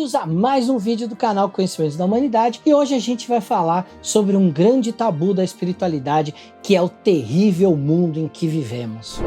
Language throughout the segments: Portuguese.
bem-vindos a mais um vídeo do canal Conhecimentos da Humanidade, e hoje a gente vai falar sobre um grande tabu da espiritualidade, que é o terrível mundo em que vivemos.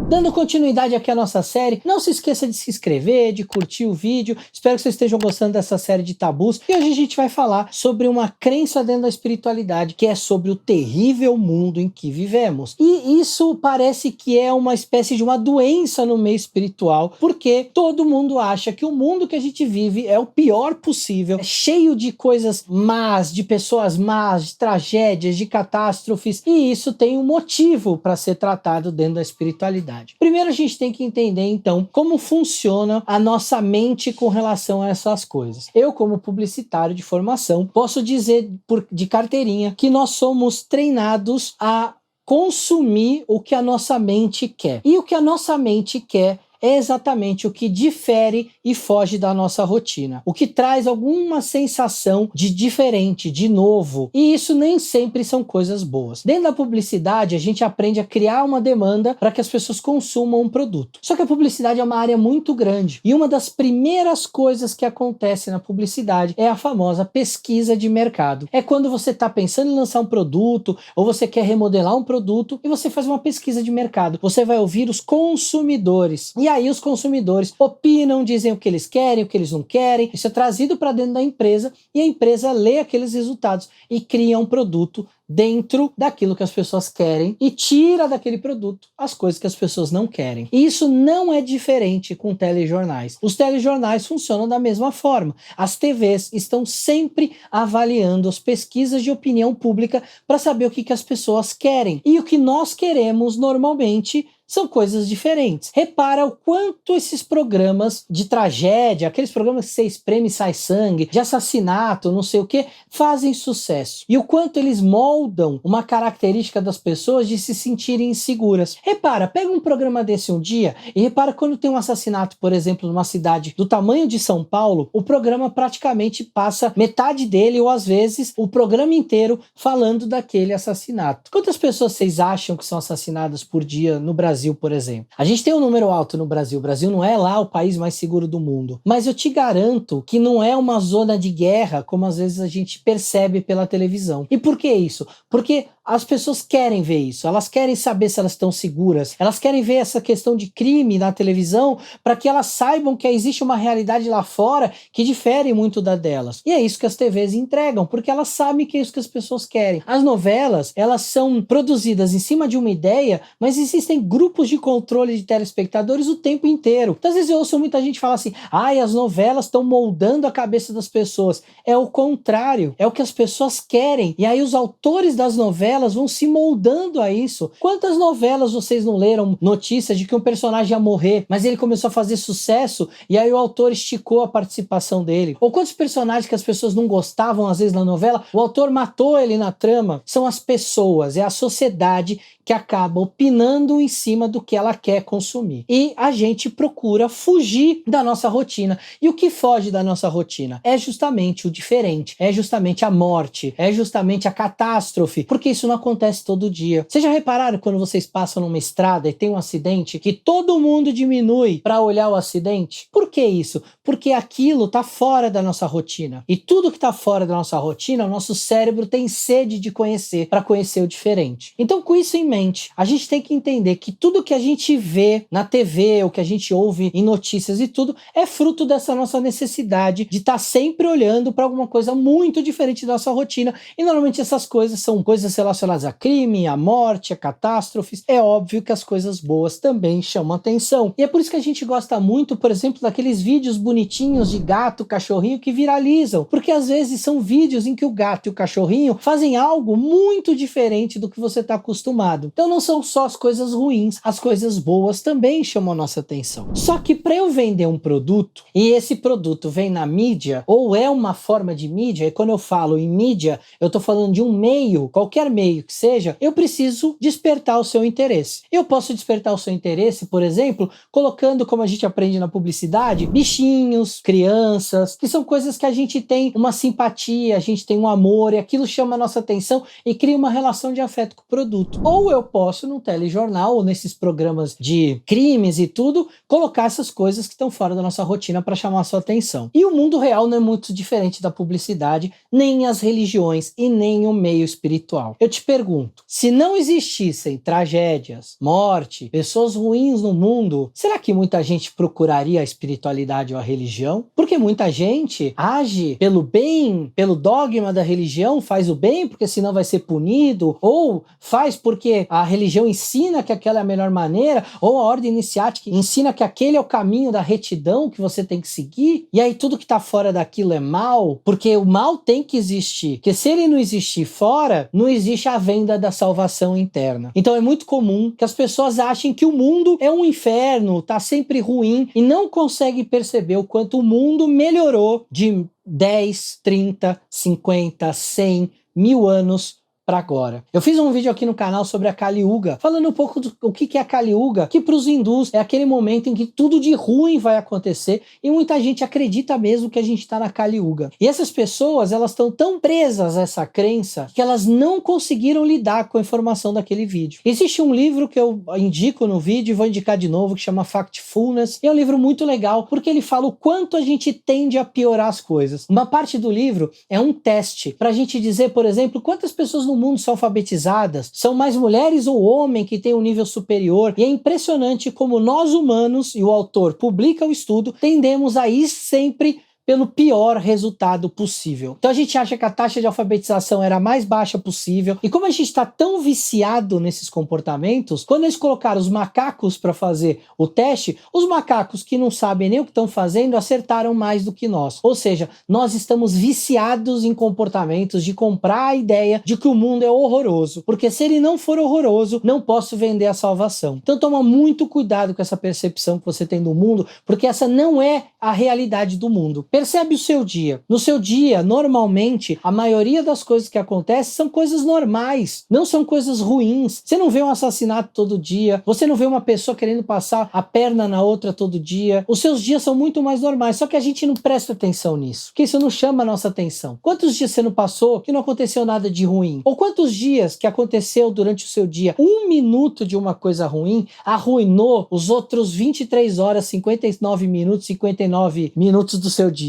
Dando continuidade aqui à nossa série, não se esqueça de se inscrever, de curtir o vídeo. Espero que vocês estejam gostando dessa série de tabus. E hoje a gente vai falar sobre uma crença dentro da espiritualidade, que é sobre o terrível mundo em que vivemos. E isso parece que é uma espécie de uma doença no meio espiritual, porque todo mundo acha que o mundo que a gente vive é o pior possível, é cheio de coisas más, de pessoas más, de tragédias, de catástrofes, e isso tem um motivo para ser tratado dentro da espiritualidade. Primeiro a gente tem que entender então como funciona a nossa mente com relação a essas coisas. Eu, como publicitário de formação, posso dizer de carteirinha que nós somos treinados a consumir o que a nossa mente quer. E o que a nossa mente quer é exatamente o que difere e foge da nossa rotina, o que traz alguma sensação de diferente, de novo, e isso nem sempre são coisas boas. Dentro da publicidade, a gente aprende a criar uma demanda para que as pessoas consumam um produto. Só que a publicidade é uma área muito grande, e uma das primeiras coisas que acontece na publicidade é a famosa pesquisa de mercado. É quando você está pensando em lançar um produto, ou você quer remodelar um produto, e você faz uma pesquisa de mercado. Você vai ouvir os consumidores, e aí os consumidores opinam, dizem o que eles querem, o que eles não querem. Isso é trazido para dentro da empresa e a empresa lê aqueles resultados e cria um produto dentro daquilo que as pessoas querem e tira daquele produto as coisas que as pessoas não querem. E isso não é diferente com telejornais. Os telejornais funcionam da mesma forma. As TVs estão sempre avaliando as pesquisas de opinião pública para saber o que as pessoas querem. E o que nós queremos normalmente são coisas diferentes. Repara o quanto esses programas de tragédia, aqueles programas que você espreme e sai sangue, de assassinato, não sei o que, fazem sucesso. E o quanto eles moldam uma característica das pessoas de se sentirem inseguras. Repara, pega um programa desse um dia e repara quando tem um assassinato, por exemplo, numa cidade do tamanho de São Paulo, o programa praticamente passa metade dele ou às vezes o programa inteiro falando daquele assassinato. Quantas pessoas vocês acham que são assassinadas por dia no Brasil, por exemplo? A gente tem um número alto no Brasil. O Brasil não é lá o país mais seguro do mundo. Mas eu te garanto que não é uma zona de guerra como às vezes a gente percebe pela televisão. E por que isso? Porque as pessoas querem ver isso, elas querem saber se elas estão seguras, elas querem ver essa questão de crime na televisão para que elas saibam que existe uma realidade lá fora que difere muito da delas. E é isso que as TVs entregam, porque elas sabem que é isso que as pessoas querem. As novelas, elas são produzidas em cima de uma ideia, mas existem grupos de controle de telespectadores o tempo inteiro. Então, às vezes eu ouço muita gente falar assim, as novelas estão moldando a cabeça das pessoas. É o contrário, é o que as pessoas querem. E aí os autores das novelas vão se moldando a isso. Quantas novelas vocês não leram notícias de que um personagem ia morrer, mas ele começou a fazer sucesso e aí o autor esticou a participação dele? Ou quantos personagens que as pessoas não gostavam às vezes na novela, o autor matou ele na trama? São as pessoas, é a sociedade que acaba opinando em cima do que ela quer consumir. E a gente procura fugir da nossa rotina. E o que foge da nossa rotina? É justamente o diferente, é justamente a morte, é justamente a catástrofe, porque isso não acontece todo dia. Vocês já repararam quando vocês passam numa estrada e tem um acidente, que todo mundo diminui para olhar o acidente? Por que isso? Porque aquilo está fora da nossa rotina. E tudo que está fora da nossa rotina, o nosso cérebro tem sede de conhecer, para conhecer o diferente. Então, com isso em mente, a gente tem que entender que tudo que a gente vê na TV, o que a gente ouve em notícias e tudo, é fruto dessa nossa necessidade de estar sempre olhando para alguma coisa muito diferente da nossa rotina. E normalmente essas coisas são coisas relacionadas a crime, a morte, a catástrofes. É óbvio que as coisas boas também chamam atenção. E é por isso que a gente gosta muito, por exemplo, daqueles vídeos bonitinhos de gato, cachorrinho que viralizam. Porque às vezes são vídeos em que o gato e o cachorrinho fazem algo muito diferente do que você está acostumado. Então não são só as coisas ruins, as coisas boas também chamam a nossa atenção. Só que para eu vender um produto, e esse produto vem na mídia, ou é uma forma de mídia, e quando eu falo em mídia, eu estou falando de um meio, qualquer meio meio que seja, eu preciso despertar o seu interesse. Eu posso despertar o seu interesse, por exemplo, colocando, como a gente aprende na publicidade, bichinhos, crianças, que são coisas que a gente tem uma simpatia, a gente tem um amor, e aquilo chama a nossa atenção e cria uma relação de afeto com o produto. Ou eu posso, no telejornal, ou nesses programas de crimes e tudo, colocar essas coisas que estão fora da nossa rotina para chamar a sua atenção. E o mundo real não é muito diferente da publicidade, nem as religiões e nem o meio espiritual. Eu te pergunto, se não existissem tragédias, morte, pessoas ruins no mundo, será que muita gente procuraria a espiritualidade ou a religião? Porque muita gente age pelo bem, pelo dogma da religião, faz o bem porque senão vai ser punido, ou faz porque a religião ensina que aquela é a melhor maneira, ou a ordem iniciática ensina que aquele é o caminho da retidão que você tem que seguir, e aí tudo que está fora daquilo é mal, porque o mal tem que existir, porque se ele não existir fora, não existe a venda da salvação interna. Então é muito comum que as pessoas achem que o mundo é um inferno, está sempre ruim, e não conseguem perceber o quanto o mundo melhorou de 10, 30, 50, 100, 1000 anos para agora. Eu fiz um vídeo aqui no canal sobre a Kali Yuga, falando um pouco do que é a Kali Yuga, que para os hindus é aquele momento em que tudo de ruim vai acontecer, e muita gente acredita mesmo que a gente está na Kali Yuga. E essas pessoas, elas estão tão presas a essa crença que elas não conseguiram lidar com a informação daquele vídeo. Existe um livro que eu indico no vídeo, e vou indicar de novo, que chama Factfulness, e é um livro muito legal, porque ele fala o quanto a gente tende a piorar as coisas. Uma parte do livro é um teste, para a gente dizer, por exemplo, quantas pessoas no mundo são alfabetizadas, são mais mulheres ou homens que têm um nível superior, e é impressionante como nós humanos, e o autor publica o estudo, tendemos a ir sempre pelo pior resultado possível. Então a gente acha que a taxa de alfabetização era a mais baixa possível, e como a gente está tão viciado nesses comportamentos, quando eles colocaram os macacos para fazer o teste, os macacos que não sabem nem o que estão fazendo acertaram mais do que nós. Ou seja, nós estamos viciados em comportamentos de comprar a ideia de que o mundo é horroroso, porque se ele não for horroroso, não posso vender a salvação. Então toma muito cuidado com essa percepção que você tem do mundo, porque essa não é a realidade do mundo. Percebe o seu dia. No seu dia, normalmente, a maioria das coisas que acontecem são coisas normais, não são coisas ruins. Você não vê um assassinato todo dia, você não vê uma pessoa querendo passar a perna na outra todo dia. Os seus dias são muito mais normais, só que a gente não presta atenção nisso, porque isso não chama a nossa atenção. Quantos dias você não passou que não aconteceu nada de ruim? Ou quantos dias que aconteceu durante o seu dia 1 minuto de uma coisa ruim arruinou os outros 23 horas, 59 minutos, 59 minutos do seu dia?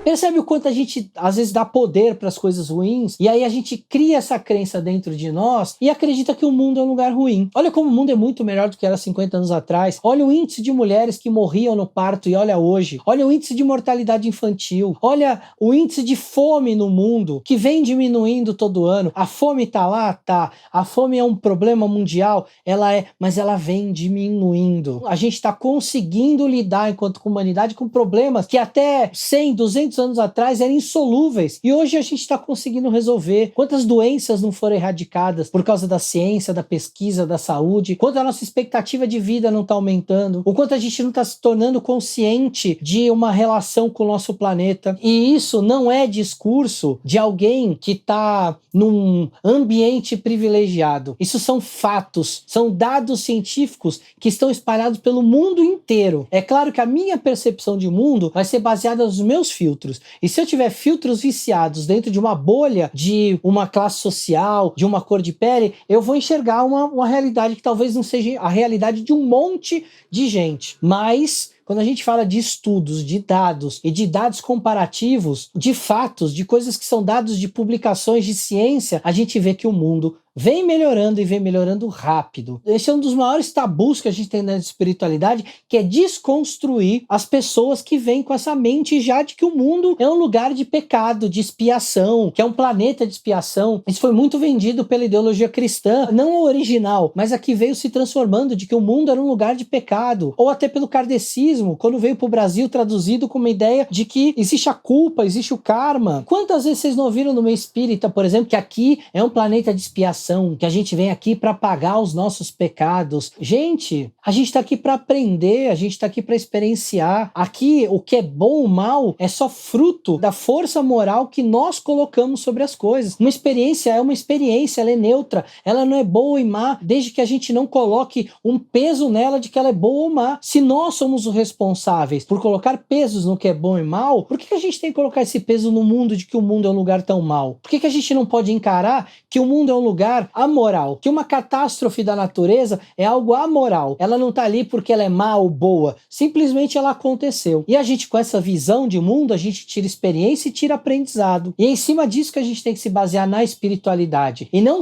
Percebe o quanto a gente às vezes dá poder para as coisas ruins, e aí a gente cria essa crença dentro de nós e acredita que o mundo é um lugar ruim. Olha como o mundo é muito melhor do que era 50 anos atrás. Olha o índice de mulheres que morriam no parto e olha hoje. Olha o índice de mortalidade infantil. Olha o índice de fome no mundo, que vem diminuindo todo ano. A fome tá lá? Tá. A fome é um problema mundial? Ela é, mas ela vem diminuindo. A gente está conseguindo lidar enquanto humanidade com problemas que até 100, 200 anos atrás eram insolúveis, e hoje a gente está conseguindo resolver. Quantas doenças não foram erradicadas por causa da ciência, da pesquisa, da saúde? Quanto a nossa expectativa de vida não está aumentando? O quanto a gente não está se tornando consciente de uma relação com o nosso planeta? E isso não é discurso de alguém que está num ambiente privilegiado. Isso são fatos, são dados científicos que estão espalhados pelo mundo inteiro. É claro que a minha percepção de mundo vai ser baseada nos meus filtros. E se eu tiver filtros viciados dentro de uma bolha de uma classe social, de uma cor de pele, eu vou enxergar uma realidade que talvez não seja a realidade de um monte de gente. Mas quando a gente fala de estudos, de dados e de dados comparativos, de fatos, de coisas que são dados de publicações de ciência, a gente vê que o mundo vem melhorando e vem melhorando rápido. Esse é um dos maiores tabus que a gente tem na espiritualidade, que é desconstruir as pessoas que vêm com essa mente já de que o mundo é um lugar de pecado, de expiação, que é um planeta de expiação. Isso foi muito vendido pela ideologia cristã, não a original, mas a que veio se transformando, de que o mundo era um lugar de pecado. Ou até pelo kardecismo, quando veio para o Brasil traduzido com uma ideia de que existe a culpa, existe o karma. Quantas vezes vocês não ouviram no meio espírita, por exemplo, que aqui é um planeta de expiação? expiação, que a gente vem aqui para pagar os nossos pecados. Gente, a gente está aqui para aprender, a gente está aqui para experienciar. Aqui, o que é bom ou mal é só fruto da força moral que nós colocamos sobre as coisas. Uma experiência é uma experiência, ela é neutra, ela não é boa e má, desde que a gente não coloque um peso nela de que ela é boa ou má. Se nós somos os responsáveis por colocar pesos no que é bom e mal, por que a gente tem que colocar esse peso no mundo de que o mundo é um lugar tão mal? Por que a gente não pode encarar que o mundo é um lugar amoral? Que uma catástrofe da natureza é algo amoral. Ela não está ali porque ela é má ou boa. Simplesmente ela aconteceu. E a gente, com essa visão de mundo, a gente tira experiência e tira aprendizado. E é em cima disso que a gente tem que se basear na espiritualidade. E não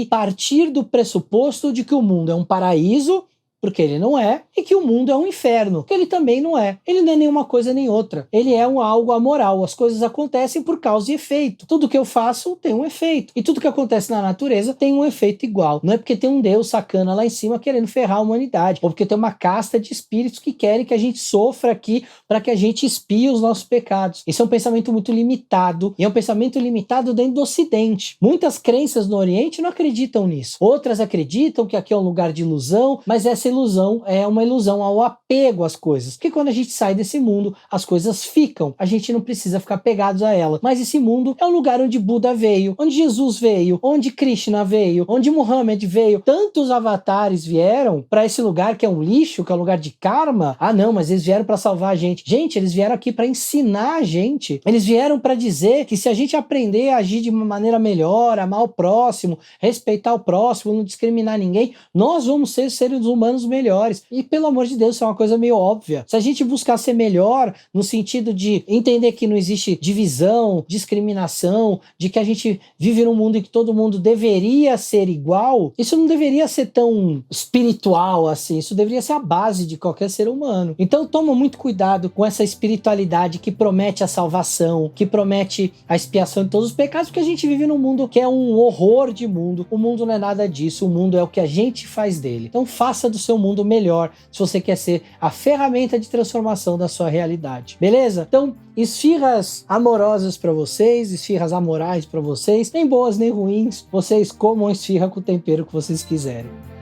partir do pressuposto de que o mundo é um paraíso, porque ele não é, e que o mundo é um inferno, que ele também não é. Ele não é nenhuma coisa nem outra. Ele é algo amoral. As coisas acontecem por causa e efeito. Tudo que eu faço tem um efeito. E tudo que acontece na natureza tem um efeito igual. Não é porque tem um Deus sacana lá em cima querendo ferrar a humanidade, ou porque tem uma casta de espíritos que querem que a gente sofra aqui para que a gente expie os nossos pecados. Esse é um pensamento muito limitado, e é um pensamento limitado dentro do Ocidente. Muitas crenças no Oriente não acreditam nisso. Outras acreditam que aqui é um lugar de ilusão, mas essa ilusão é uma ilusão ao apego às coisas. Porque quando a gente sai desse mundo, as coisas ficam. A gente não precisa ficar pegados a ela. Mas esse mundo é o lugar onde Buda veio, onde Jesus veio, onde Krishna veio, onde Muhammad veio. Tantos avatares vieram para esse lugar que é um lixo, que é um lugar de karma. Ah, não, mas eles vieram para salvar a gente. Gente, eles vieram aqui para ensinar a gente. Eles vieram para dizer que se a gente aprender a agir de uma maneira melhor, amar o próximo, respeitar o próximo, não discriminar ninguém, nós vamos ser seres humanos melhores. E pelo amor de Deus, isso é uma coisa meio óbvia. Se a gente buscar ser melhor no sentido de entender que não existe divisão, discriminação, de que a gente vive num mundo em que todo mundo deveria ser igual, isso não deveria ser tão espiritual assim. Isso deveria ser a base de qualquer ser humano. Então toma muito cuidado com essa espiritualidade que promete a salvação, que promete a expiação de todos os pecados, porque a gente vive num mundo que é um horror de mundo. O mundo não é nada disso. O mundo é o que a gente faz dele. Então faça do seu mundo melhor, se você quer ser a ferramenta de transformação da sua realidade. Beleza? Então, esfirras amorosas para vocês, esfirras amorais para vocês, nem boas nem ruins, vocês comam a esfirra com o tempero que vocês quiserem.